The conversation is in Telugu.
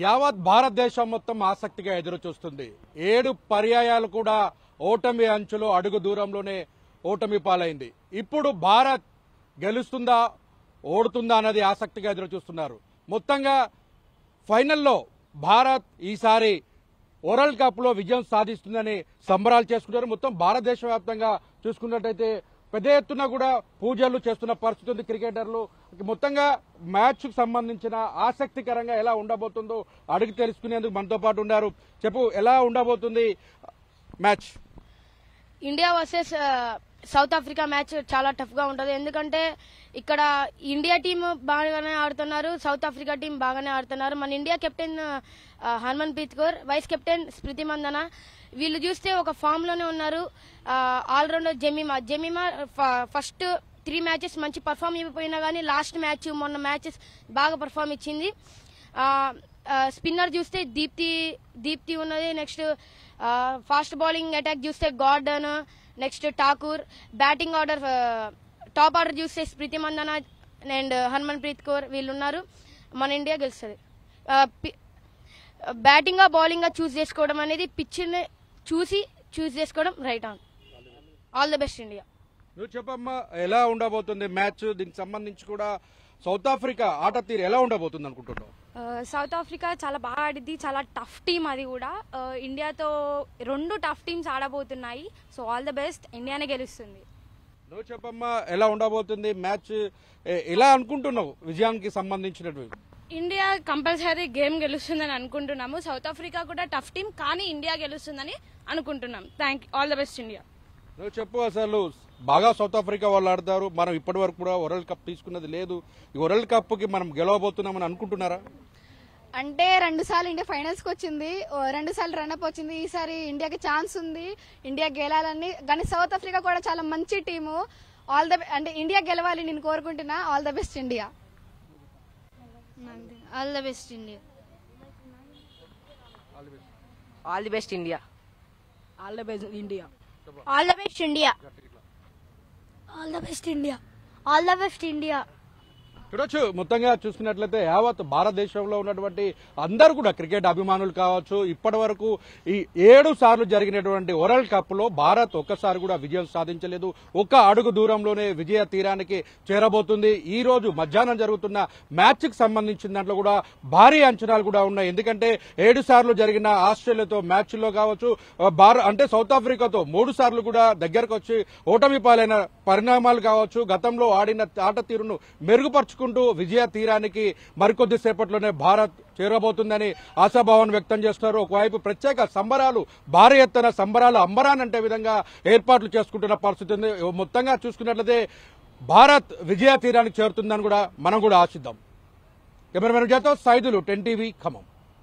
యావత్ భారతదేశం మొత్తం ఆసక్తిగా ఎదురు చూస్తుంది. 7 పర్యాయాలు కూడా ఓటమి అంచులో అడుగు దూరంలోనే ఓటమి పాలైంది. ఇప్పుడు భారత్ గెలుస్తుందా ఓడుతుందా అన్నది ఆసక్తిగా ఎదురు చూస్తున్నారు. మొత్తంగా ఫైనల్లో భారత్ ఈసారి వరల్డ్ కప్ లో విజయం సాధిస్తుందని సంబరాలు చేసుకుంటారు. మొత్తం భారతదేశ వ్యాప్తంగా చూసుకున్నట్టయితే పెద్ద ఎత్తున కూడా పూజలు చేస్తున్న పరిస్థితి ఉంది. క్రికెటర్లు మొత్తంగా మ్యాచ్ కు సంబంధించిన ఆసక్తికరంగా ఎలా ఉండబోతుందో అడిగి తెలుసుకునేందుకు మనతో పాటు ఉన్నారు. చెప్పు, ఎలా ఉండబోతుంది match? India versus south Africa match చాలా టఫ్ గా ఉంటుంది. ఎందుకంటే ఇక్కడ ఇండియా టీం బాగానే ఆడుతున్నారు, సౌత్ ఆఫ్రికా టీం బాగానే ఆడుతున్నారు. మన India captain Harmanpreet Kaur, vice captain Smriti Mandhana, వీళ్ళు చూస్తే ఒక ఫామ్ లోనే ఉన్నారు. ఆల్రౌండర్ జెమిమా ఫస్ట్ 3 మ్యాచెస్ మంచి పర్ఫామ్ ఇవ్వకపోయినా కానీ లాస్ట్ మ్యాచ్ మొన్న మ్యాచెస్ బాగా పర్ఫామ్ ఇచ్చింది. స్పిన్నర్ చూస్తే దీప్తి ఉన్నది. నెక్స్ట్ ఫాస్ట్ బౌలింగ్ అటాక్ చూస్తే గార్డన్, next Thakur. Batting order top order చూస్తే స్మృతి మందన అండ్ హర్మన్ ప్రీత్ కౌర్ వీళ్ళు ఉన్నారు. మన ఇండియా గెలుస్తుంది. బ్యాటింగ్ గా బౌలింగ్ గా చూస్ చేసుకోవడం అనేది పిచ్ చూస్ చేసుకోవడం right on. All the best India. నువ్వు చెప్పమ్మా, ఎలా ఉండబోతుంది మ్యాచ్? దీనికి సంబంధించి కూడా సౌత్ ఆఫ్రికా ఆట తీరు ఎలా ఉండబోతుంది అనుకుంటున్నావు? సౌత్ ఆఫ్రికా చాలా బాగా ఆడిద్ది, చాలా టఫ్ టీం. అది కూడా ఇండియాతో 2 టఫ్ టీమ్స్ ఆడబోతున్నాయి. సో ఆల్ ద బెస్ట్, ఇండియానే గెలుస్తుంది. నువ్వు చెప్పమ్మా, ఎలా ఉండబోతుంది మ్యాచ్? ఎలా అనుకుంటున్నావు విజయానికి సంబంధించినటువంటి? ఇండియా కంపల్సరీ గేమ్ గెలుస్తుందని అనుకుంటున్నాము. సౌత్ ఆఫ్రికా కూడా టఫ్ టీం, కానీ ఇండియా గెలుస్తుందని అనుకుంటున్నాం. All the best India. నువ్వు చెప్పు, అసలు బాగా సౌత్ ఆఫ్రికా వాళ్ళు ఆడతారు, మనం ఇప్పటి వరకు కూడా వరల్డ్ కప్ తీసుకున్నది లేదు. ఈ వరల్డ్ కప్ కి మనం గెలవబోతున్నామని అనుకుంటున్నారా? అంటే 2 సార్లు ఇండియా ఫైనల్స్ కి వచ్చింది, 2 సార్లు రన్అప్ వచ్చింది. ఈసారి ఇండియాకి ఛాన్స్ ఉంది, ఇండియా గెలాలని. కానీ సౌత్ ఆఫ్రికా కూడా చాలా మంచి టీము. అంటే ఇండియా గెలవాలి నేను కోరుకుంటున్నా. All the best India. All the best India. All the best India. All the best India. All the best India. All the best India. All the best India. చూడొచ్చు, మొత్తంగా చూసుకున్నట్లయితే యావత్ భారతదేశంలో ఉన్నటువంటి అందరూ కూడా క్రికెట్ అభిమానులు కావచ్చు, ఇప్పటి వరకు ఈ 7 సార్లు జరిగినటువంటి వరల్డ్ కప్ లో భారత్ ఒక్కసారి కూడా విజయం సాధించలేదు. ఒక అడుగు దూరంలోనే విజయ తీరానికి చేరబోతుంది. ఈ రోజు మధ్యాహ్నం జరుగుతున్న మ్యాచ్ కి సంబంధించిన దాంట్లో కూడా భారీ అంచనాలు కూడా ఉన్నాయి. ఎందుకంటే 7 సార్లు జరిగిన ఆస్ట్రేలియాతో మ్యాచ్ లో కావచ్చు, అంటే సౌత్ ఆఫ్రికాతో 3 సార్లు కూడా దగ్గరకు వచ్చి ఓటమి పాలైన పరిణామాలు కావచ్చు, గతంలో ఆడిన ఆట తీరును మెరుగుపరుచుకుంటూ విజయ తీరానికి మరికొద్ది సేపట్లోనే భారత్ చేరబోతుందని ఆశాభావం వ్యక్తం చేస్తున్నారు. ఒకవైపు ప్రత్యేక సంబరాలు, భారీ ఎత్తున సంబరాలు అంబరానంటే విధంగా ఏర్పాట్లు చేసుకుంటున్న పరిస్థితి ఉంది. మొత్తంగా చూసుకున్నట్లయితే భారత్ విజయ తీరానికి చేరుతుందని కూడా మనం కూడా ఆశిద్దాం. కెమెరామెన్ జతో సైదులు, 10 టీవీ, ఖమ్మం.